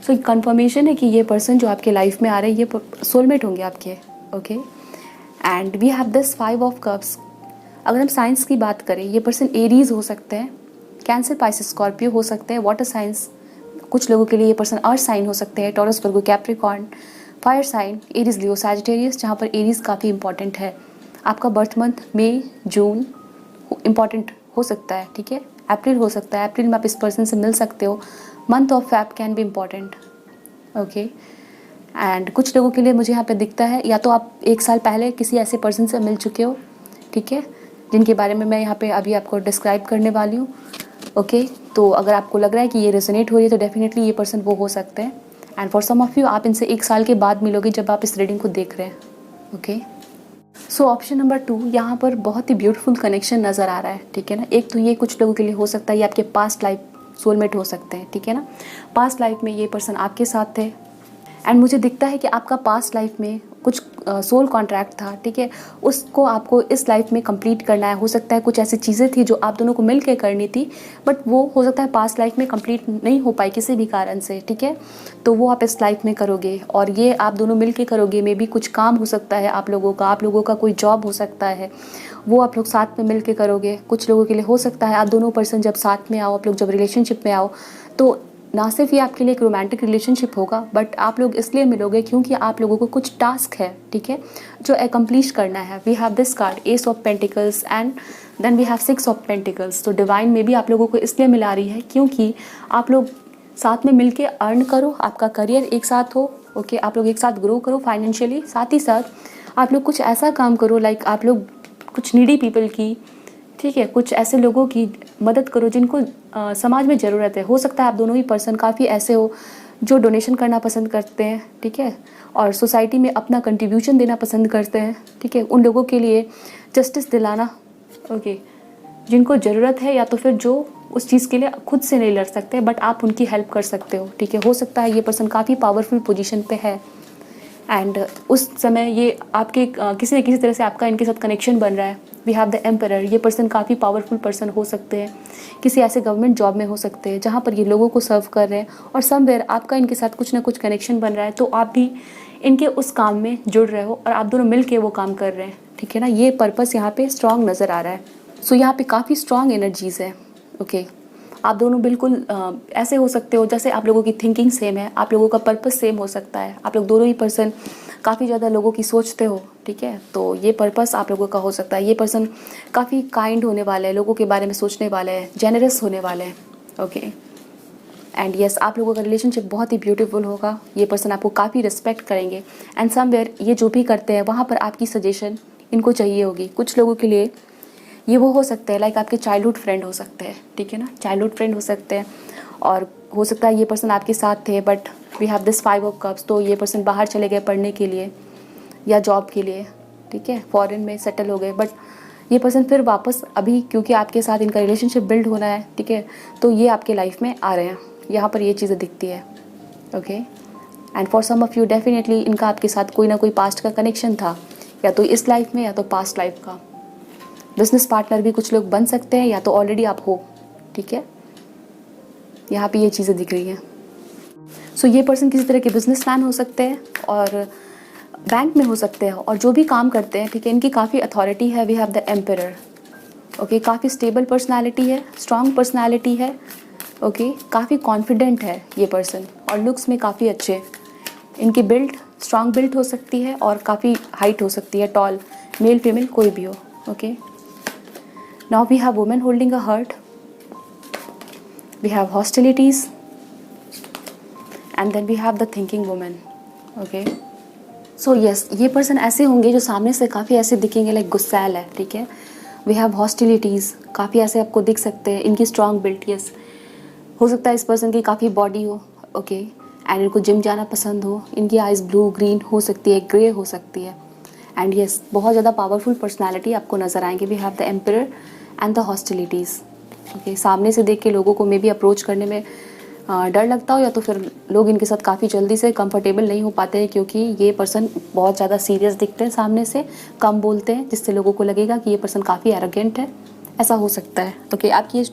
सो कंफर्मेशन है कि ये पर्सन जो आपके लाइफ में आ रहे हैं ये सोलमेट होंगे आपके। Okay and we have this 5 of cups. अगर हम साइंस की बात करें, ये पर्सन एरीज हो सकते हैं, कैंसर, पाइसेस, स्कॉर्पियो हो सकते हैं, वाटर साइंस, कुछ लोगों के लिए ये पर्सन अर्थ साइन हो सकते हैं, टॉरस, वर्गो, कैप्रिकॉर्न, फायर साइन, एरीज, लियो, सैजिटेरियस, जहाँ पर एरीज काफ़ी इंपॉर्टेंट है। आपका बर्थ मंथ मई, जून इंपॉर्टेंट हो सकता है, ठीक है, अप्रैल हो सकता है, अप्रैल में आप इस पर्सन से मिल सकते हो। Month of Feb can be important. Okay and कुछ लोगों के लिए मुझे यहाँ पे दिखता है या तो आप 1 साल पहले किसी ऐसे पर्सन से मिल चुके हो, ठीक है, जिनके बारे में मैं यहाँ पे अभी आपको डिस्क्राइब करने वाली हूँ। ओके तो अगर आपको लग रहा है कि ये रेजोनेट हो रही है तो डेफिनेटली ये पर्सन वो हो सकते हैं। And for some of you आप इनसे 1 साल के बाद मिलोगे जब आप इस रीडिंग को देख रहे हैं। ओके सो ऑप्शन नंबर 2, यहाँ पर बहुत ही ब्यूटीफुल कनेक्शन नज़र आ रहा है, ठीक है ना। एक तो ये कुछ लोगों के लिए हो सकता है ये आपके पास्ट लाइफ सोलमेट हो सकते हैं, ठीक है ना, पास्ट लाइफ में ये पर्सन आपके साथ थे एंड मुझे दिखता है कि आपका पास्ट लाइफ में कुछ सोल कॉन्ट्रैक्ट था, ठीक है, उसको आपको इस लाइफ में कंप्लीट करना है। हो सकता है कुछ ऐसी चीज़ें थी जो आप दोनों को मिल के करनी थी, बट वो हो सकता है पास्ट लाइफ में कंप्लीट नहीं हो पाई किसी भी कारण से, ठीक है, तो वो आप इस लाइफ में करोगे और ये आप दोनों मिल के करोगे। मे बी कुछ काम हो सकता है आप लोगों का कोई जॉब हो सकता है, वो आप लोग साथ में मिल के करोगे। कुछ लोगों के लिए हो सकता है आप दोनों पर्सन जब साथ में आओ, आप लोग जब रिलेशनशिप में आओ, तो ना सिर्फ ये आपके लिए एक रोमांटिक रिलेशनशिप होगा, बट आप लोग इसलिए मिलोगे क्योंकि आप लोगों को कुछ टास्क है, ठीक है, जो एकम्प्लिश करना है। We have this card, ace of pentacles and then we have six of pentacles. तो डिवाइन में भी आप लोगों को इसलिए मिला रही है क्योंकि आप लोग साथ में मिलके अर्न करो, आपका करियर एक साथ हो, ओके, आप लोग एक साथ ग्रो करो फाइनेंशियली, साथ ही साथ आप लोग कुछ ऐसा काम करो, लाइक आप लोग कुछ नीडी पीपल की, ठीक है, कुछ ऐसे लोगों की मदद करो जिनको समाज में ज़रूरत है। हो सकता है आप दोनों ही पर्सन काफ़ी ऐसे हो जो डोनेशन करना पसंद करते हैं, ठीक है, और सोसाइटी में अपना कंट्रीब्यूशन देना पसंद करते हैं, ठीक है, उन लोगों के लिए जस्टिस दिलाना, ओके, जिनको ज़रूरत है या तो फिर जो उस चीज़ के लिए खुद से नहीं लड़ सकते बट आप उनकी हेल्प कर सकते हो, ठीक है। हो सकता है ये पर्सन काफ़ी पावरफुल पोजीशन पे है एंड उस समय ये आपके किसी न किसी तरह से आपका इनके साथ कनेक्शन बन रहा है। वी हैव द एम्परर, ये पर्सन काफ़ी पावरफुल पर्सन हो सकते हैं, किसी ऐसे गवर्नमेंट जॉब में हो सकते हैं जहाँ पर ये लोगों को सर्व कर रहे हैं और समवेयर आपका इनके साथ कुछ ना कुछ कनेक्शन बन रहा है, तो आप भी इनके उस काम में जुड़ रहे हो और आप दोनों मिल के वो काम कर रहे हैं, ठीक है ना। ये पर्पस यहाँ पे स्ट्रॉन्ग नज़र आ रहा है। सो यहाँ पे काफ़ी स्ट्रॉन्ग एनर्जीज़ है, ओके। आप दोनों बिल्कुल ऐसे हो सकते हो जैसे आप लोगों की थिंकिंग सेम है, आप लोगों का पर्पस सेम हो सकता है, आप लोग दोनों ही पर्सन काफ़ी ज़्यादा लोगों की सोचते हो, ठीक है, तो ये पर्पस आप लोगों का हो सकता है। ये पर्सन काफ़ी काइंड होने वाले हैं, लोगों के बारे में सोचने वाले हैं, जेनरस होने वाले हैं, ओके। एंड यस, आप लोगों का रिलेशनशिप बहुत ही ब्यूटीफुल होगा। ये पर्सन आपको काफ़ी रिस्पेक्ट करेंगे एंड समवेयर ये जो भी करते हैं वहाँ पर आपकी सजेशन इनको चाहिए होगी। कुछ लोगों के लिए ये वो हो सकते हैं लाइक आपके चाइल्डहुड फ्रेंड हो सकते हैं, ठीक है ना, चाइल्डहुड फ्रेंड हो सकते हैं। और हो सकता है ये पर्सन आपके साथ थे but we have this 5 of cups, तो ये पर्सन बाहर चले गए पढ़ने के लिए या जॉब के लिए, ठीक है, फॉरेन में सेटल हो गए, बट ये पर्सन फिर वापस अभी क्योंकि आपके साथ इनका रिलेशनशिप बिल्ड होना है, ठीक है, तो ये आपके लाइफ में आ रहे हैं। यहाँ पर ये चीज़ें दिखती है, okay. And for some of you definitely इनका आपके साथ कोई ना कोई पास्ट का कनेक्शन था, या तो इस लाइफ में या तो पास्ट लाइफ का। बिजनेस पार्टनर भी कुछ लोग बन सकते हैं या तो ऑलरेडी आप हो, ठीक है, यहाँ पे ये चीज़ें दिख रही हैं। सो ये पर्सन किसी तरह के बिजनेसमैन हो सकते हैं और बैंक में हो सकते हैं और जो भी काम करते हैं, ठीक है, इनकी काफ़ी अथॉरिटी है। We have the Emperor, okay, काफ़ी स्टेबल पर्सनालिटी है, स्ट्रॉन्ग पर्सनालिटी है, ओके, काफ़ी कॉन्फिडेंट है ये पर्सन और लुक्स में काफ़ी अच्छे। इनकी बिल्ड स्ट्रॉन्ग बिल्ड हो सकती है और काफ़ी हाइट हो सकती है, टॉल, मेल फीमेल कोई भी हो, okay. Now we have women holding a heart, we have hostilities and then we have the thinking women, okay. So yes, ये पर्सन ऐसे होंगे जो सामने से काफ़ी ऐसे दिखेंगे लाइक गुस्सैल है, ठीक है। वी हैव हॉस्टिलिटीज़, काफ़ी ऐसे आपको दिख सकते हैं। इनकी स्ट्रॉन्ग बिल्ड, यस, हो सकता है इस पर्सन की काफ़ी बॉडी हो, ओके, एंड इनको जिम जाना पसंद हो। इनकी आइज़ ब्लू ग्रीन हो सकती है, ग्रे हो सकती है एंड यस, बहुत ज़्यादा पावरफुल पर्सनैलिटी आपको नज़र आएंगे। We have the Emperor and the hostilities, okay. सामने से देख के लोगों को मे बी अप्रोच करने में डर लगता हो या तो फिर लोग इनके साथ काफ़ी जल्दी से कंफर्टेबल नहीं हो पाते हैं क्योंकि ये पर्सन बहुत ज़्यादा सीरियस दिखते हैं, सामने से कम बोलते हैं, जिससे लोगों को लगेगा कि ये पर्सन काफ़ी एरोगेंट है। ऐसा हो सकता है, ओके। आपकी एज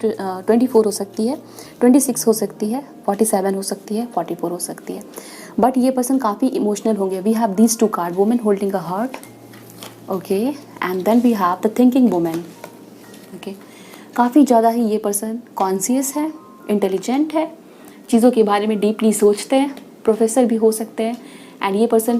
24 हो सकती है, 26 हो सकती है, 47 हो सकती है, 44 हो सकती है, बट ये पर्सन काफ़ी इमोशनल होंगे। We have these 2 card, women holding a heart, okay, and then we have the thinking women, okay. काफ़ी ज़्यादा ही ये पर्सन कॉन्शियस है, इंटेलिजेंट है, चीज़ों के बारे में डीपली सोचते हैं, प्रोफेसर भी हो सकते हैं एंड ये पर्सन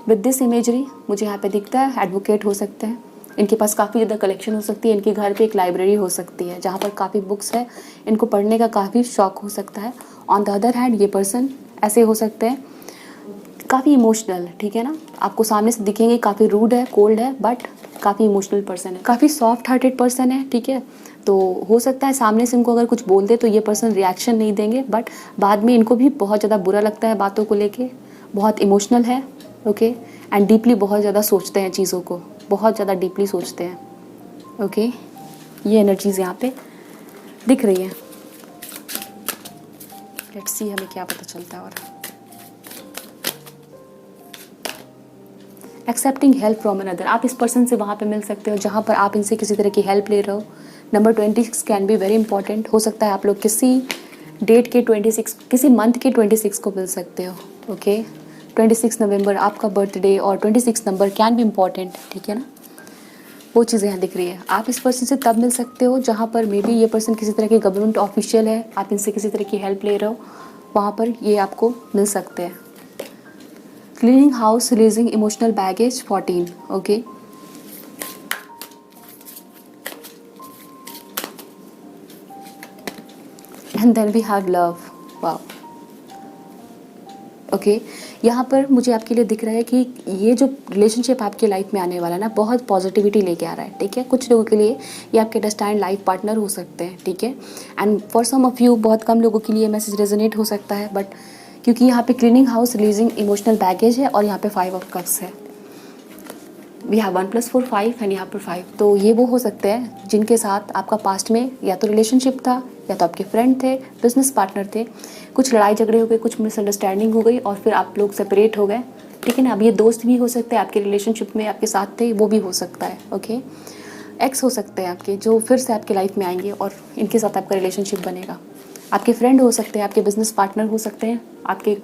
विद दिस इमेजरी मुझे यहाँ पे दिखता है एडवोकेट हो सकते हैं। इनके पास काफ़ी ज़्यादा कलेक्शन हो सकती है, इनके घर पे एक लाइब्रेरी हो सकती है जहाँ पर काफ़ी बुक्स है, इनको पढ़ने का काफ़ी शौक हो सकता है। ऑन द अदर हैंड ये पर्सन ऐसे हो सकते हैं काफ़ी इमोशनल, ठीक है ना, आपको सामने से दिखेंगे काफ़ी रूड है, कोल्ड है, बट काफ़ी इमोशनल पर्सन है, काफ़ी सॉफ्ट हार्टेड पर्सन है, ठीक है। तो हो सकता है सामने से इनको अगर कुछ बोल दे तो ये पर्सन रिएक्शन नहीं देंगे, बट बाद में इनको भी बहुत ज़्यादा बुरा लगता है बातों को लेके, बहुत इमोशनल है, ओके, एंड डीपली बहुत ज़्यादा सोचते हैं चीज़ों को, बहुत ज़्यादा डीपली सोचते हैं, ओके। ये एनर्जीज़ यहाँ पे दिख रही है। लेट्स सी हमें क्या पता चलता है। और एक्सेप्टिंग हेल्प फ्रॉम अनदर, आप इस पर्सन से वहाँ पे मिल सकते हो जहाँ पर आप इनसे किसी तरह की हेल्प ले रहे हो। Number 26 can be very important, हो सकता है आप लोग किसी डेट के 26, किसी मंथ के 26 को मिल सकते हो। ओके, 26 नवंबर आपका बर्थडे और 26 नंबर कैन बी इम्पॉर्टेंट, ठीक है ना। वो चीज़ें यहाँ दिख रही है। आप इस पर्सन से तब मिल सकते हो जहाँ पर मे बी ये पर्सन किसी तरह के गवर्नमेंट ऑफिशियल है, आप इनसे किसी तरह की हेल्प ले रहे हो, वहाँ पर ये आपको मिल सकते हैं। Cleaning house, releasing emotional baggage 14, okay. And then we have love, wow, okay. यहाँ पर मुझे आपके लिए दिख रहा है कि ये जो रिलेशनशिप आपके लाइफ में आने वाला है ना, बहुत पॉजिटिविटी लेके आ रहा है, ठीक है। कुछ लोगों के लिए ये आपके डेस्टाइन्ड लाइफ पार्टनर हो सकते हैं, ठीक है। And for some of you, बहुत कम लोगों के लिए मैसेज रेजोनेट हो सकता है, बट क्योंकि यहाँ पे cleaning house, releasing emotional baggage है और यहाँ पे 5 ऑफ कप्स है। वी हैव 1 + 4 5 एंड यहाँ पर 5, तो ये वो हो सकते हैं जिनके साथ आपका पास्ट में या तो रिलेशनशिप था, या तो आपके फ्रेंड थे, बिजनेस पार्टनर थे, कुछ लड़ाई झगड़े हो गए, कुछ मिसअंडरस्टैंडिंग हो गई और फिर आप लोग सेपरेट हो गए, ठीक है ना। अब ये दोस्त भी हो सकते हैं, आपके रिलेशनशिप में आपके साथ थे, वो भी हो सकता है, ओके। एक्स हो सकते हैं आपके, जो फिर से आपके लाइफ में आएंगे और इनके साथ आपका रिलेशनशिप बनेगा। आपके फ्रेंड हो सकते हैं, आपके बिजनेस पार्टनर हो सकते हैं, आपके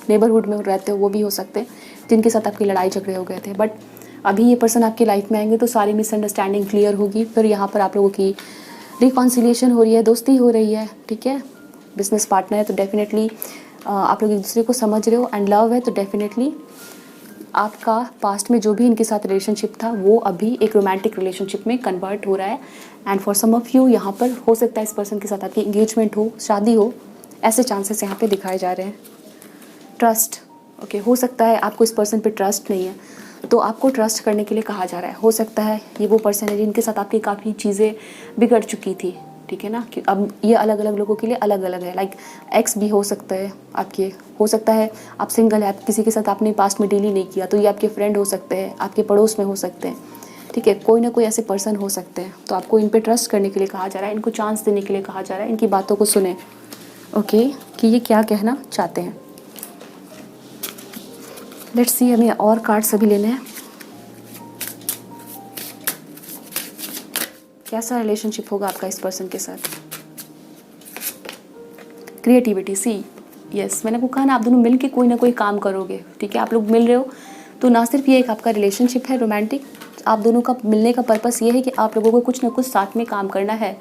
नेबरहुड में रहते हो वो भी हो सकते हैं, जिनके साथ आपकी लड़ाई झगड़े हो गए थे, बट अभी ये पर्सन आपकी लाइफ में आएंगे तो सारी मिसअंडरस्टैंडिंग क्लियर होगी। फिर यहाँ पर आप लोगों की रिकॉन्सिलिएशन हो रही है, दोस्ती हो रही है, ठीक है। बिजनेस पार्टनर है तो डेफिनेटली आप लोग एक दूसरे को समझ रहे हो, एंड लव है तो डेफिनेटली आपका पास्ट में जो भी इनके साथ रिलेशनशिप था वो अभी एक रोमांटिक रिलेशनशिप में कन्वर्ट हो रहा है। And for some of you यहाँ पर हो सकता है इस पर्सन के साथ आपकी इंगेजमेंट हो, शादी हो, ऐसे चांसेस यहाँ पे दिखाए जा रहे हैं। ट्रस्ट, ओके, हो सकता है आपको इस पर्सन पे ट्रस्ट नहीं है, तो आपको ट्रस्ट करने के लिए कहा जा रहा है। हो सकता है ये वो पर्सन है जिनके साथ आपकी काफ़ी चीज़ें बिगड़ चुकी थी, ठीक है ना, कि अब ये अलग अलग लोगों के लिए अलग अलग है। लाइक एक्स भी हो सकता है आपके, हो सकता है आप सिंगल है, आप किसी के साथ आपने पास्ट में डील ही नहीं किया, तो ये आपके फ्रेंड हो सकते हैं, आपके पड़ोस में हो सकते हैं, ठीक है। कोई ना कोई ऐसे पर्सन हो सकते हैं, तो आपको इन पर ट्रस्ट करने के लिए कहा जा रहा है, इनको चांस देने के लिए कहा जा रहा है, इनकी बातों को सुने, ओके, कि ये क्या कहना चाहते हैं। लेट्स सी, हमें और कार्ड्स अभी लेने हैं। कैसा रिलेशनशिप होगा आपका इस पर्सन के साथ। क्रिएटिविटी, सी, यस, मैंने आपको कहा ना, आप दोनों मिल के कोई ना कोई काम करोगे, ठीक है। आप लोग मिल रहे हो तो ना सिर्फ ये एक आपका रिलेशनशिप है रोमांटिक, आप दोनों का मिलने का पर्पस ये है कि आप लोगों को कुछ ना कुछ साथ में काम करना है।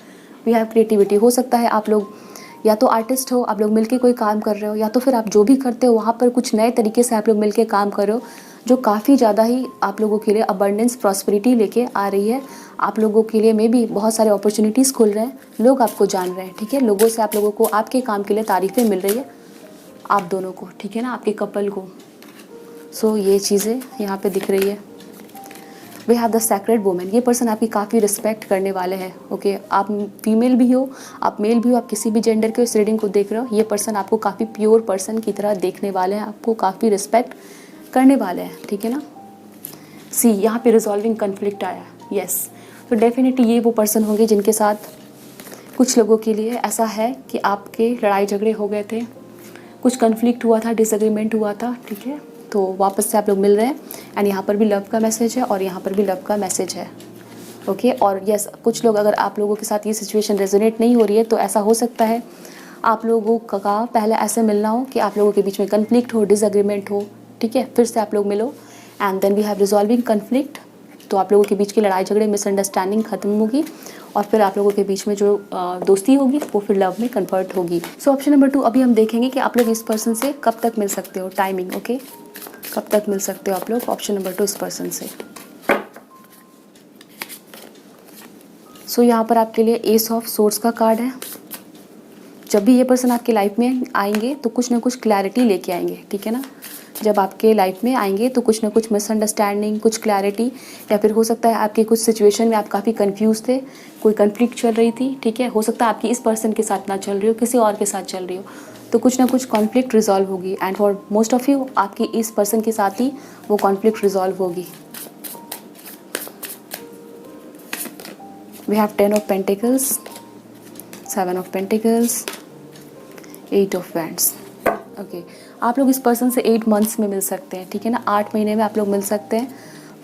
वी हैव क्रिएटिविटी, हो सकता है आप लोग या तो आर्टिस्ट हो, आप लोग मिलके कोई काम कर रहे हो, या तो फिर आप जो भी करते हो वहाँ पर कुछ नए तरीके से आप लोग मिलके काम कर रहे हो, जो काफ़ी ज़्यादा ही आप लोगों के लिए अबंडेंस, प्रॉस्पेरिटी लेके आ रही है। आप लोगों के लिए में भी बहुत सारे अपॉर्चुनिटीज़ खुल रहे हैं, लोग आपको जान रहे हैं, ठीक है। लोगों से आप लोगों को आपके काम के लिए तारीफ़ें मिल रही है, आप दोनों को, ठीक है ना, आपके कपल को। सो ये चीज़ें यहाँ पे दिख रही है। We have the sacred women, ये पर्सन आपकी काफ़ी रिस्पेक्ट करने वाले हैं, ओके। आप फीमेल भी हो, आप मेल भी हो, आप किसी भी जेंडर के इस रीडिंग को देख रहे हो, ये पर्सन आपको काफ़ी प्योर पर्सन की तरह देखने वाले हैं, आपको काफ़ी रिस्पेक्ट करने वाले हैं, ठीक है ना। सी, यहाँ पे रिजॉल्विंग कन्फ्लिक्ट आया, यस, तो डेफिनेटली ये वो पर्सन होंगे जिनके साथ कुछ लोगों के लिए ऐसा है कि आपके लड़ाई झगड़े हो गए थे, कुछ कन्फ्लिक्ट हुआ था, डिसएग्रीमेंट हुआ था, ठीक है, तो वापस से आप लोग मिल रहे हैं। एंड यहाँ पर भी लव का मैसेज है और यहाँ पर भी लव का मैसेज है, ओके। और यस, कुछ लोग, अगर आप लोगों के साथ ये सिचुएशन रेजोनेट नहीं हो रही है तो ऐसा हो सकता है आप लोगों का पहले ऐसे मिलना हो कि आप लोगों के बीच में कन्फ्लिक्ट हो, डिसएग्रीमेंट हो, ठीक है, फिर से आप लोग मिलो and then we have resolving conflict, तो आप लोगों के बीच की लड़ाई झगड़े, मिसअंडरस्टैंडिंग खत्म होगी और फिर आप लोगों के बीच में जो दोस्ती होगी वो फिर लव में कन्वर्ट होगी। सो ऑप्शन नंबर 2, अभी हम देखेंगे कि आप लोग इस पर्सन से कब तक मिल सकते हो, टाइमिंग, ओके, कब तक मिल सकते हो आप लोग, ऑप्शन नंबर 2 इस पर्सन से। सो यहाँ पर आपके लिए एस ऑफ सोर्ड्स का कार्ड है। जब भी ये पर्सन आपकी लाइफ में आएंगे तो कुछ ना कुछ क्लैरिटी लेके आएंगे, ठीक है ना। जब आपके लाइफ में आएंगे तो कुछ ना कुछ मिसअंडरस्टैंडिंग, कुछ क्लैरिटी, या फिर हो सकता है आपके कुछ सिचुएशन में आप काफ़ी कंफ्यूज थे, कोई कन्फ्लिक्ट चल रही थी, ठीक है। हो सकता है आपकी इस पर्सन के साथ ना चल रही हो, किसी और के साथ चल रही हो, तो कुछ ना कुछ कॉन्फ्लिक्ट रिजॉल्व होगी। And for most of you आपकी इस पर्सन के साथ ही वो कॉन्फ्लिक्ट रिजॉल्व होगी। We have 10 of pentacles, 7 of pentacles, 8 of wands, okay. आप लोग इस पर्सन से 8 मंथ्स में मिल सकते हैं, ठीक है ना, 8 महीने में आप लोग मिल सकते हैं।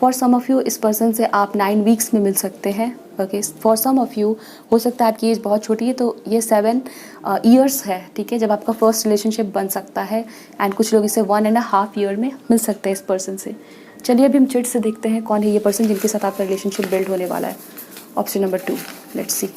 फॉर सम ऑफ़ यू इस पर्सन से आप 9 वीक्स में मिल सकते हैं। Okay, for some of you हो सकता है आपकी एज बहुत छोटी है, तो ये 7 ईयर्स है, ठीक है, जब आपका फर्स्ट रिलेशनशिप बन सकता है। एंड कुछ लोग इसे 1.5 ईयर में मिल सकते हैं इस पर्सन से। चलिए अभी हम चिट से देखते हैं कौन है ये पर्सन जिनके साथ आपका रिलेशनशिप बिल्ड होने वाला है। Option number 2, let's see.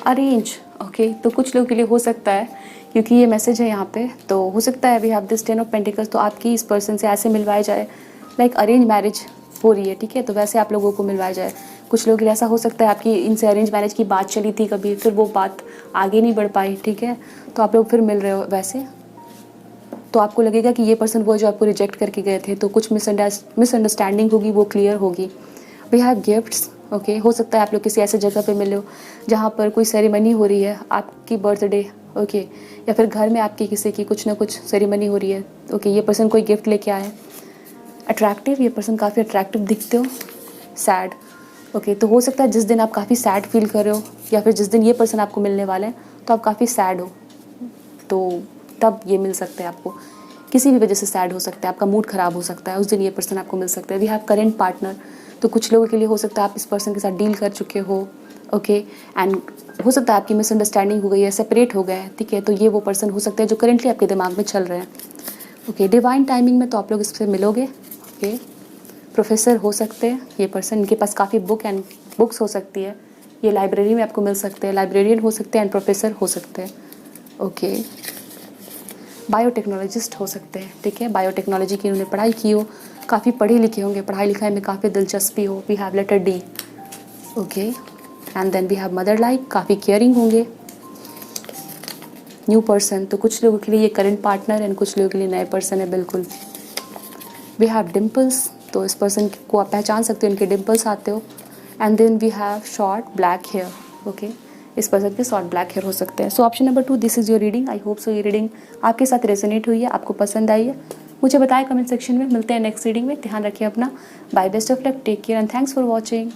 Arrange, okay, तो कुछ लोगों के लिए हो सकता है, क्योंकि ये मैसेज है यहाँ पे, तो हो सकता है we have this 10 of pentacles, तो आपकी इस पर्सन से ऐसे मिलवाया जाए, लाइक अरेंज मैरिज हो रही है, ठीक है, तो वैसे आप लोगों को मिलवाया जाए। कुछ लोग ऐसा हो सकता है आपकी इनसे अरेंज मैरिज की बात चली थी कभी, फिर वो बात आगे नहीं बढ़ पाई, ठीक है, तो आप लोग फिर मिल रहे हो वैसे, तो आपको लगेगा कि ये पर्सन वो जो आपको रिजेक्ट करके गए थे, तो कुछ मिसअंडरस्टैंडिंग होगी, वो क्लियर होगी। वी हैव गिफ्ट्स, ओके, हो सकता है आप लोग किसी ऐसे जगह पे मिले हो जहाँ पर कोई सेरेमनी हो रही है, आपकी बर्थडे, ओके, या फिर घर में आपकी किसी की कुछ ना कुछ सेरेमनी हो रही है, ओके, ये पर्सन कोई गिफ्ट लेके आए। अट्रैक्टिव, ये पर्सन काफ़ी अट्रैक्टिव दिखते हो। सैड, ओके, तो हो सकता है जिस दिन आप काफ़ी सैड फील कर रहे हो, या फिर जिस दिन ये पर्सन आपको मिलने वाले हैं तो आप काफ़ी सैड हो, तो तब ये मिल सकते हैं आपको। किसी भी वजह से सैड हो सकता है, आपका मूड ख़राब हो सकता है, उस दिन ये पर्सन आपको मिल सकता है। वी हैव करेंट पार्टनर, तो कुछ लोगों के लिए हो सकता है आप इस पर्सन के साथ डील कर चुके हो, ओके, एंड हो सकता है आपकी मिसअंडरस्टैंडिंग हो गई है, सेपरेट हो गए हैं, ठीक है, तो ये वो पर्सन हो सकता है जो करेंटली आपके दिमाग में चल रहे हैं। ओके, डिवाइन टाइमिंग में तो आप लोग इससे मिलोगे। ओके, प्रोफेसर हो सकते हैं ये पर्सन, इनके पास काफ़ी बुक्स हो सकती है, ये लाइब्रेरी में आपको मिल सकते हैं, लाइब्रेरियन हो सकते हैं एंड प्रोफेसर हो सकते हैं। ओके, बायोटेक्नोलॉजिस्ट हो सकते हैं, ठीक है, बायोटेक्नोलॉजी की उन्होंने पढ़ाई की हो, काफ़ी पढ़े लिखे होंगे, पढ़ाई लिखाई में काफ़ी दिलचस्पी हो। We have letter D, okay, and then we have mother like, काफ़ी केयरिंग होंगे। न्यू पर्सन, तो कुछ लोगों के लिए ये करंट पार्टनर एंड कुछ लोगों के लिए नए पर्सन है, बिल्कुल। वी हैव डिम्पल्स, तो इस पर्सन को आप पहचान सकते हो, इनके डिम्पल्स आते हो। And then we have short black hair, okay, इस पर्सन के शॉर्ट ब्लैक हेयर हो सकते हैं। So option number 2, this is your reading. I hope so ये रीडिंग आपके साथ रेजोनेट हुई है, आपको पसंद आई है। मुझे बताएं कमेंट सेक्शन में। मिलते हैं नेक्स्ट रीडिंग में। ध्यान रखिए अपना। Bye, best of luck, take care and thanks for watching.